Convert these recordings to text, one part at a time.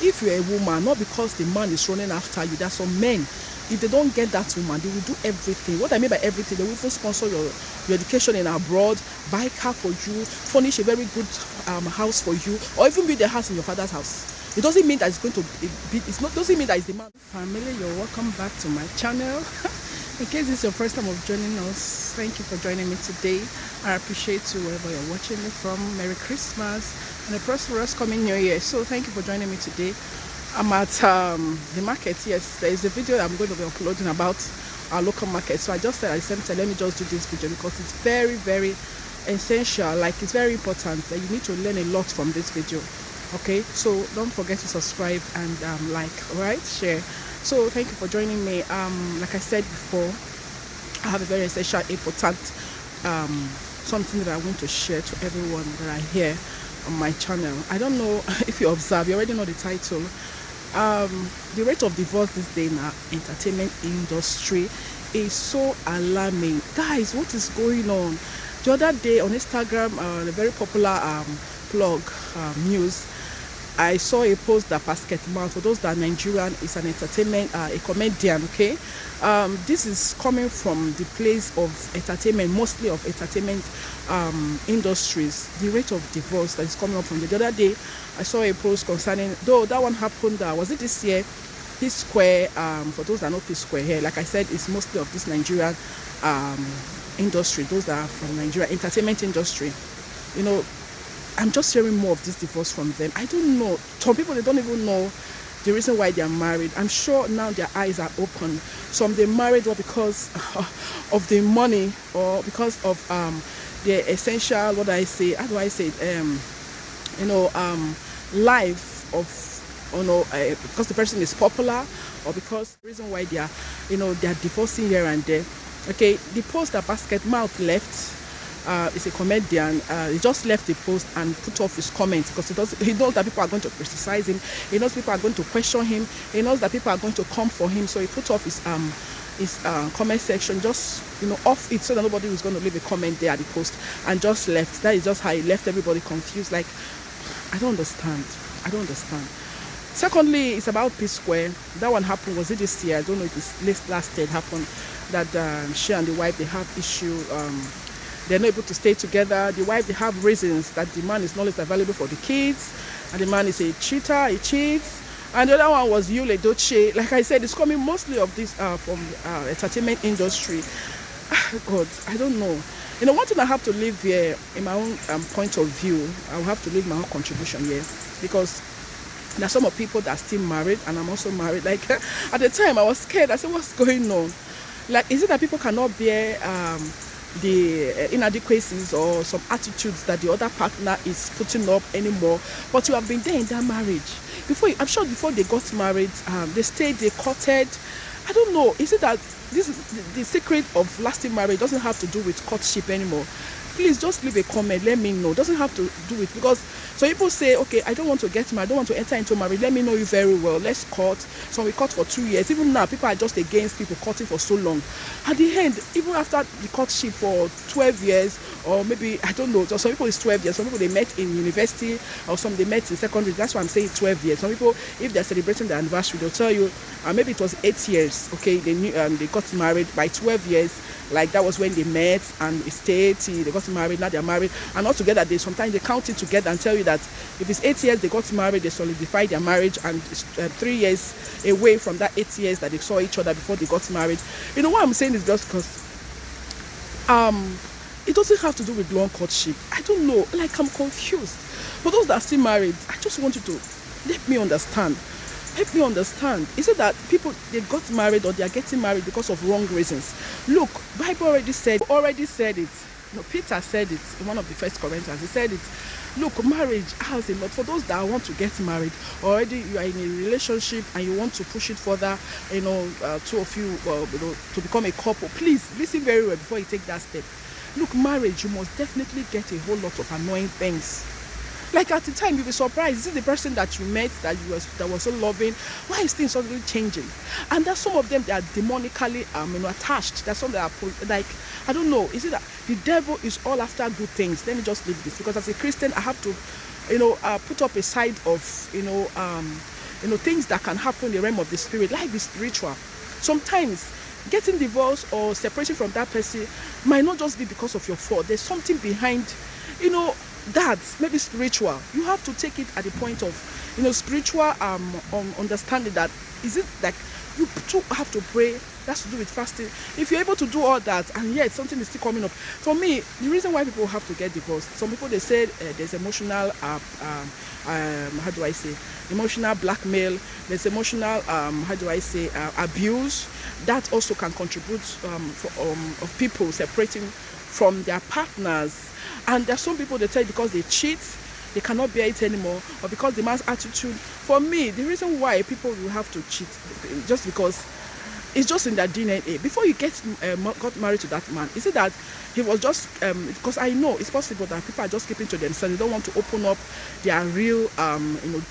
if you're a woman, not because the man is running after you, there's some men, if they don't get that woman, they will do everything. What I mean by everything, they will even sponsor your education in abroad, buy car for you, furnish a very good house for you, or even build a house in your father's house. It doesn't mean that it's going to be, doesn't mean that it's the man. Family, you're welcome back to my channel. In case this is your first time of joining us, thank you for joining me today. I appreciate you wherever you're watching me from. Merry Christmas and a prosperous coming New Year. So thank you for joining me today. I'm at the market. Yes, there is a video that I'm going to be uploading about our local market. So I just said at the same time, let me just do this video because it's very, very essential. Like, it's very important that you need to learn a lot from this video. Okay, so don't forget to subscribe and like, alright, share. So thank you for joining me. Like I said before, I have a very essential, important something that I want to share to everyone that are here on my channel. I don't know if you observe, you already know the title. The rate of divorce this day in our entertainment industry is so alarming. Guys, what is going on? The other day on Instagram, a very popular blog, News, I saw a post that Basket Man, for those that are Nigerian, is an entertainment, a comedian, okay? This is coming from the place of entertainment, mostly of entertainment industries. The rate of divorce that is coming up from the other day, I saw a post concerning, though that one happened, was it this year? P-Square, for those that know P-Square here, like I said, it's mostly of this Nigerian industry, those that are from Nigeria, entertainment industry. You know, I'm just hearing more of this divorce from them. I don't know. Some people, they don't even know the reason why they are married. I'm sure now their eyes are open. Some they married or because of the money, or because of the essential, what do I say? How do I say it? Life of, because the person is popular, or because the reason why they are, they are divorcing here and there. Okay, the post that Basket Mouth left. Is a comedian. He just left the post and put off his comments because he knows that people are going to criticize him. He knows people are going to question him. He knows that people are going to come for him. So he put off his comment section, just off it, so that nobody was going to leave a comment there at the post, and just left. That is just how he left everybody confused. Like, I don't understand. Secondly, it's about P-Square. That one happened, was it this year? I don't know if it's last year it happened, that she and the wife, they have issue. They're not able to stay together. The wife, they have reasons that the man is not always available for the kids, and the man is a cheater, he cheats. And the other one was Yul Edochie. Like I said, it's coming mostly of this from entertainment industry. God, I don't know. One thing I have to leave here in my own point of view, I will have to leave my own contribution here, because there are some of people that are still married, and I'm also married. Like, at the time, I was scared. I said, what's going on? Like, is it that people cannot bear the inadequacies or some attitudes that the other partner is putting up anymore? But you have been there in that marriage before. I'm sure before they got married, they stayed, they courted. I don't know, is it that the secret of lasting marriage doesn't have to do with courtship anymore? Please just leave a comment, let me know. It doesn't have to do it, because some people say, okay, I don't want to get married, I don't want to enter into marriage, let me know you very well, let's court. So we court for 2 years. Even now, people are just against people courting for so long. At the end, even after the courtship for 12 years, or maybe, I don't know, so some people it's 12 years, some people they met in university, or some they met in secondary. That's why I'm saying 12 years. Some people, if they're celebrating their anniversary, they'll tell you, maybe it was 8 years, okay, they knew, they got married. By 12 years, like that was when they met and stayed till they got married. Now they're married, and all together sometimes they count it together and tell you that if it's 8 years they got married, they solidified their marriage, and 3 years away from that 8 years that they saw each other before they got married. What I'm saying is just because it doesn't have to do with long courtship. I don't know, like, I'm confused. For those that are still married, I just want you to let me understand. Help me understand. Is it that people, they got married or they are getting married because of wrong reasons? Look, Bible already said it. Peter said it in one of the first Corinthians. He said it. Look, marriage has a lot. For those that want to get married, already you are in a relationship and you want to push it further, two of you, to become a couple. Please listen very well before you take that step. Look, marriage, you must definitely get a whole lot of annoying things. Like, at the time, you'll be surprised. Is it the person that you met that was so loving? Why is things suddenly changing? And there's some of them that are demonically attached. There's some that are like, I don't know. Is it that the devil is all after good things? Let me just leave this, because as a Christian, I have to, put up a side of, things that can happen in the realm of the spirit. Life is spiritual. Sometimes getting divorced or separation from that person might not just be because of your fault. There's something behind, that maybe spiritual. You have to take it at the point of, spiritual understanding that is it like you too have to pray. That's to do with fasting. If you're able to do all that and yet something is still coming up. For me, the reason why people have to get divorced, some people, they said there's emotional, how do I say, emotional blackmail, there's emotional, abuse. That also can contribute of people separating from their partners. And there's some people, they tell you because they cheat, they cannot bear it anymore, or because the man's attitude. For me, the reason why people will have to cheat, just because it's just in their DNA. Before you got married to that man, is it that he was just, because I know it's possible that people are just keeping to themselves. They don't want to open up their real,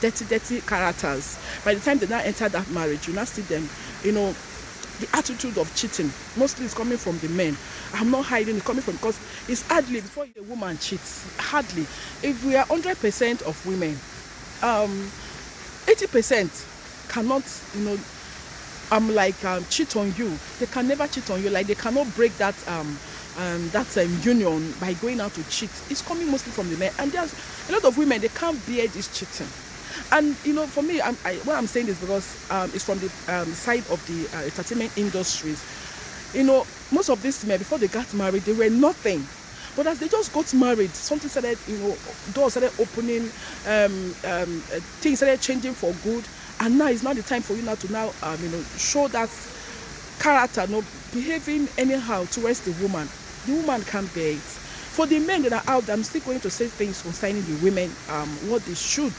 dirty characters. By the time they now enter that marriage, you now see them, the attitude of cheating mostly is coming from the men. I'm not hiding, it's coming from, because it's hardly, before a woman cheats, hardly. If we are 100% of women, 80% cannot, cheat on you. They can never cheat on you. Like, they cannot break that union by going out to cheat. It's coming mostly from the men. And there's a lot of women, they can't bear this cheating. And for me, what I'm saying is because it's from the side of the entertainment industries. Most of these men, before they got married, they were nothing. But as they just got married, something started, doors started opening, things started changing for good. And now it's not the time for you now to show that character, behaving anyhow towards the woman. The woman can't bear it. For the men that are out there, I'm still going to say things concerning the women, what they should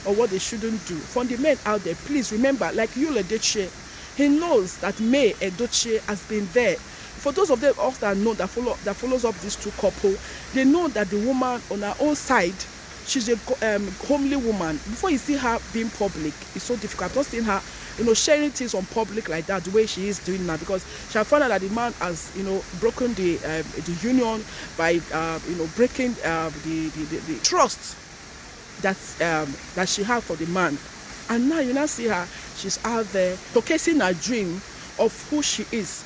or what they shouldn't do. For the men out there, please remember, like Yul Edochie, he knows that May Edochie has been there. For those of them that know that follows up these two couple, they know that the woman on her own side, she's a homely woman. Before you see her being public, it's so difficult. I've not seen her, sharing things on public like that, the way she is doing now, because she has found out that the man has, broken the union by, breaking the trust that she had for the man. And now you now see her, she's out there showcasing her dream of who she is.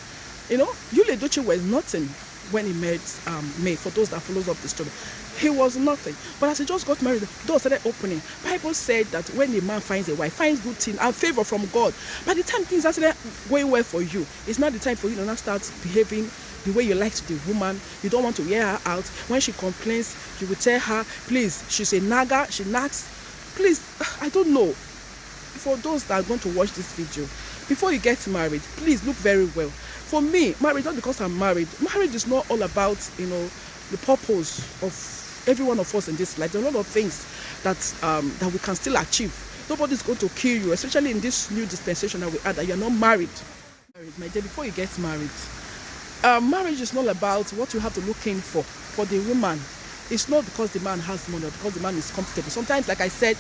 Yul Edochie was nothing when he met May. For those that follows up the story, he was nothing. But as he just got married, doors started opening. Bible said that when a man finds a wife, finds good thing and favor from God, by the time things are started going well for you, it's not the time for you to now start behaving the way you like to the woman. You don't want to hear her out. When she complains, you will tell her, please, she's a naga, she nags. Please, I don't know. For those that are going to watch this video, before you get married, please look very well. For me, marriage, not because I'm married. Marriage is not all about, the purpose of every one of us in this life. There are a lot of things that we can still achieve. Nobody's going to kill you, especially in this new dispensation that we are, that you're not married. My dear, before you get married, marriage is not about what you have to look in for. For the woman, it's not because the man has money or because the man is comfortable. Sometimes, like I said,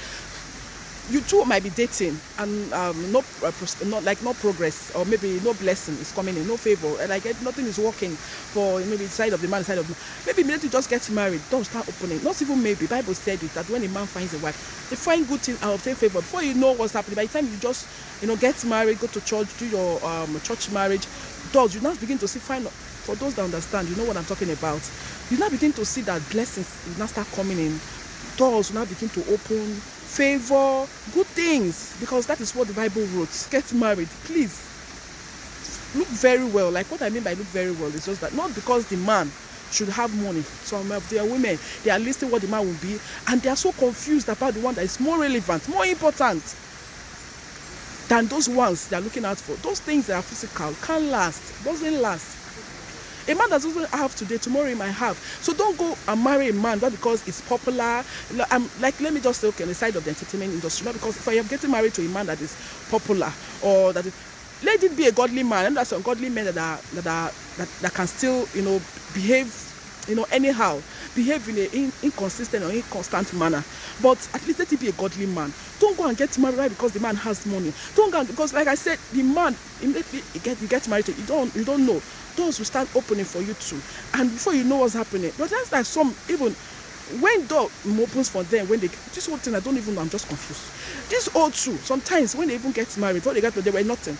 you two might be dating and no progress, or maybe no blessing is coming in, no favor, and nothing is working for maybe side of the man, side of the man. Maybe immediately just get married, doors start opening. Not even maybe. Bible said it that when a man finds a wife, they find good things and obtain favor. Before you know what's happening, by the time you just get married, go to church, do your church marriage, doors, you now begin to see, for those that understand, you know what I'm talking about. You now begin to see that blessings will now start coming in. Doors will now begin to open, favor, good things, because that is what the Bible wrote. Get married, please. Look very well. Like, what I mean by look very well is just that not because the man should have money. Some of their women, they are listing what the man will be, and they are so confused about the one that is more relevant, more important than those ones they are looking out for. Those things that are physical can't last, doesn't last. A man that doesn't have today, tomorrow he might have. So don't go and marry a man not because it's popular. Let me just say, okay, on the side of the entertainment industry, not because if I am getting married to a man that is popular, or that let it be a godly man. And that's ungodly men that can still behave anyhow, behave in an inconsistent or inconstant manner. But at least let it be a godly man. Don't go and get married right because the man has money. Don't go because, like I said, the man immediately you get married to, you don't know. Doors will start opening for you too, and before you know what's happening. But that's like some even when door opens for them, when they, this whole thing, I don't even know, I'm just confused. This old too, sometimes when they even get married, before they got married, there were nothing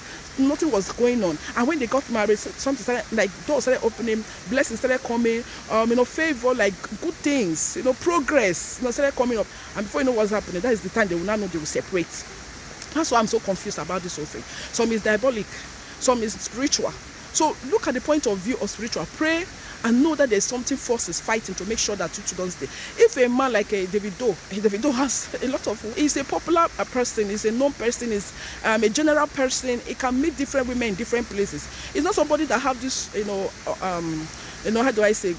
was going on. And when they got married, something started, like doors started opening, blessings started coming, favor, like good things, progress, started coming up. And before you know what's happening, that is the time they will now know they will separate. That's why I'm so confused about this whole thing. Some is diabolic, some is spiritual. So look at the point of view of spiritual. Pray and know that there's something forces fighting to make sure that you two don't stay. If a man like Davido has a lot of, he's a popular person, he's a known person, he's a general person, he can meet different women in different places. He's not somebody that have this, how do I say,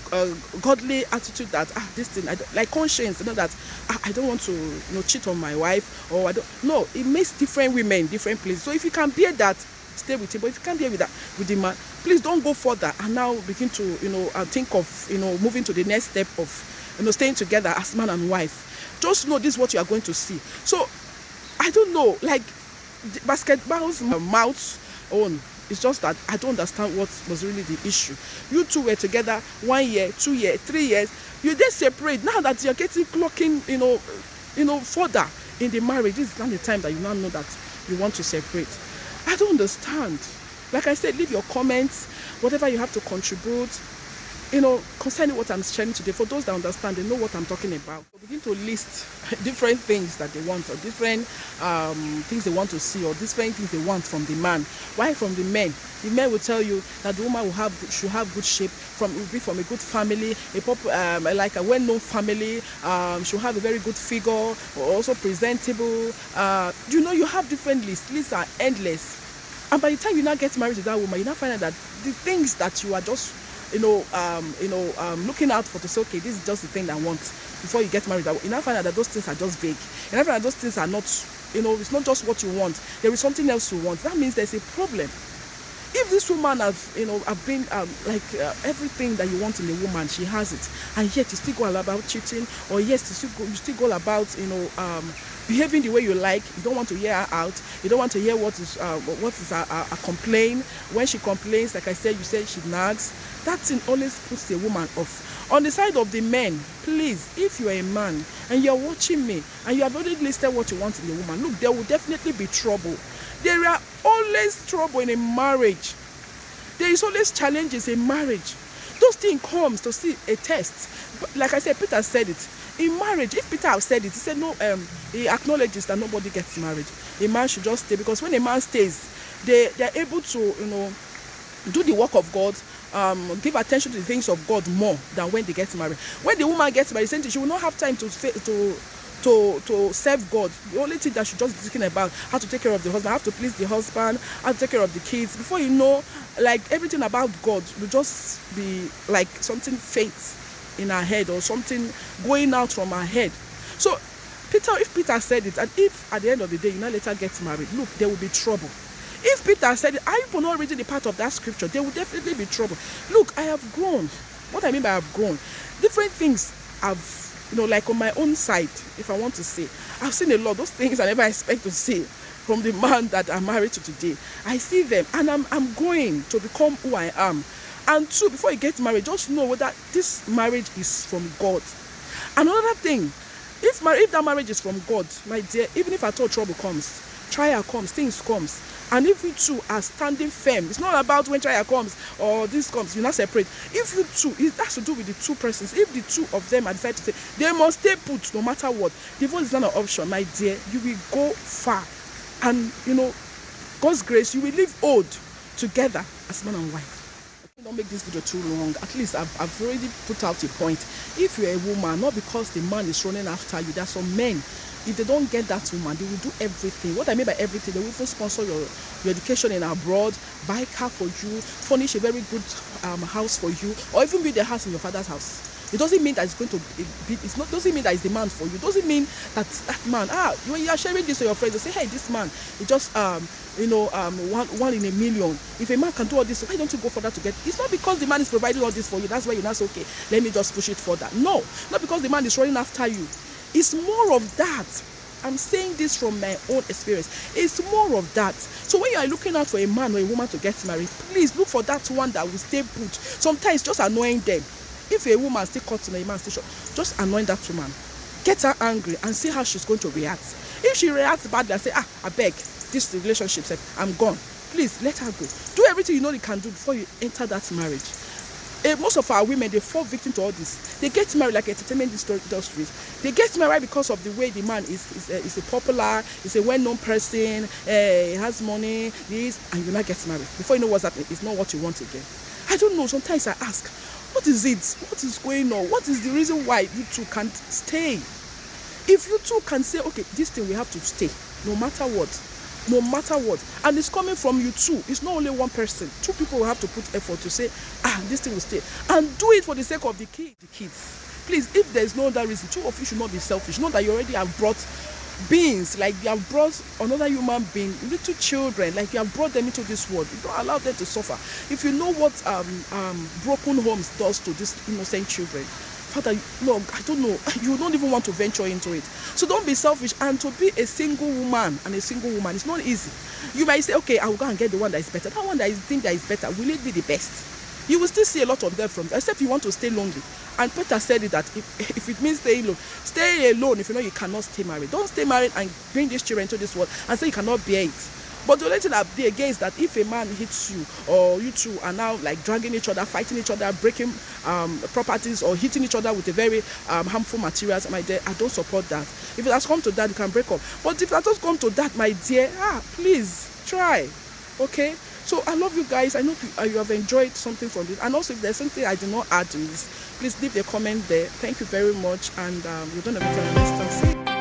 godly attitude that this thing, like conscience, that I don't want to, cheat on my wife, or I don't. No, it makes different women in different places. So if you can bear that, stay with him. But if you can't deal with that with the man, please don't go further and now begin to think of moving to the next step of staying together as man and wife. Just know this is what you are going to see. So I don't know, like basketball's mouth on. It's just that I don't understand what was really the issue. You two were together 1 year, 2 years, 3 years. You then separate. Now that you're getting clocking, further in the marriage, this is not the time that you now know that you want to separate. I don't understand. Like I said, leave your comments, whatever you have to contribute, concerning what I'm sharing today. For those that understand, they know what I'm talking about. So begin to list different things that they want, or different things they want to see, or different things they want from the man. Why from the men? The men will tell you that the woman should have good shape, will be from a good family, like a well-known family, should have a very good figure, also presentable. You have different lists. Lists are endless. And by the time you now get married to that woman, you now find out that the things that you are just looking out for to say, okay, this is just the thing I want before you get married. You now find out that those things are just vague. You now find out those things are not, it's not just what you want. There is something else you want. That means there's a problem. If this woman have been everything that you want in a woman, she has it, and yet you still go all about cheating, or yes, you still go about behaving the way you like. You don't want to hear her out. You don't want to hear what is a complaint. When she complains, like I said, you say she nags. That thing always puts the woman off. On the side of the men, please, if you are a man and you're watching me and you have already listed what you want in a woman, look, there will definitely be trouble. There are always trouble in a marriage. There is always challenges in marriage. Those things comes to see a test. But like I said, Peter said it. In marriage, if Peter have said it, he said no. He acknowledges that nobody gets married. A man should just stay, because when a man stays, they are able to do the work of God, give attention to the things of God more than when they get married. When the woman gets married, she will not have time to serve God. The only thing that she just be thinking about how to take care of the husband, how to please the husband, how to take care of the kids. Before you know, like everything about God will just be like something faint in her head, or something going out from her head. So if Peter said it, and if at the end of the day you now later get married, look, there will be trouble. If Peter said it, I will not reading the part of that scripture, there will definitely be trouble. Look, I have grown. What I mean by I have grown, different things I've like on my own side, if I want to say, I've seen a lot. Those things I never expect to see from the man that I'm married to today. I see them, and I'm going to become who I am. And two, before you get married, just know whether this marriage is from God. Another thing, if that marriage is from God, my dear, even if at all trouble comes, trial comes, things comes, and if you two are standing firm, it's not about when trial comes or this comes, you not separate. If you two, it has to do with the two persons. If the two of them are decided to say they must stay put no matter what, divorce is not an option, my dear. You will go far, and God's grace, you will live old together as man and wife. Don't make this video too long. At least I've already put out a point. If you're a woman, not because the man is running after you, there are some men, if they don't get that woman, they will do everything. What I mean by everything, they will even sponsor your education in abroad, buy car for you, furnish a very good house for you, or even build a house in your father's house. It doesn't mean that it's going to be, doesn't mean that it's the man for you. It doesn't mean that man, when you are sharing this to your friends, they say, hey, this man, it just one in a million. If a man can do all this, why don't you go further to get? It's not because the man is providing all this for you. That's why you're not so, okay, let me just push it further. No, not because the man is running after you. It's more of that. I'm saying this from my own experience. It's more of that. So when you are looking out for a man or a woman to get married, please look for that one that will stay put. Sometimes just annoying them. If a woman still caught in a man station, just anoint that woman, get her angry, and see how she's going to react. If she reacts badly and say, I beg, this relationship, I'm gone, please let her go. Do everything you know you can do before you enter that marriage. Most of our women, they fall victim to all this. They get married like entertainment industries. They get married because of the way the man is a popular, is a well-known person, he has money, this, and you not get married. Before you know what's happening, it's not what you want again. I don't know. Sometimes I ask, what is it? What is going on? What is the reason why you two can't stay? If you two can say, okay, this thing we have to stay, no matter what. No matter what, and it's coming from you too. It's not only one person. Two people will have to put effort to say, this thing will stay, and do it for the sake of the kids. Please, if there is no other reason, two of you should not be selfish. Know that you already have brought beings, like you have brought another human being, little children, like you have brought them into this world. You don't allow them to suffer. If you know what broken homes does to these innocent children, Father, no, I don't know. You don't even want to venture into it. So don't be selfish. And to be a single woman and a single woman, it's not easy. You might say, okay, I will go and get the one that is better. That one that you think that is better, will it be the best? You will still see a lot of them from there, except you want to stay lonely. And Peter said it that if it means stay alone, stay alone if you know you cannot stay married. Don't stay married and bring these children into this world and say you cannot bear it. But the only thing that be against that, if a man hits you, or you two are now like dragging each other, fighting each other, breaking properties, or hitting each other with a very harmful materials, my dear, I don't support that. If it has come to that, you can break up. But if it has just come to that, my dear, please try. Okay? So I love you guys. I know you have enjoyed something from this. And also, if there's something I did not add to this, please leave a comment there. Thank you very much, and we're going to meet on the next time.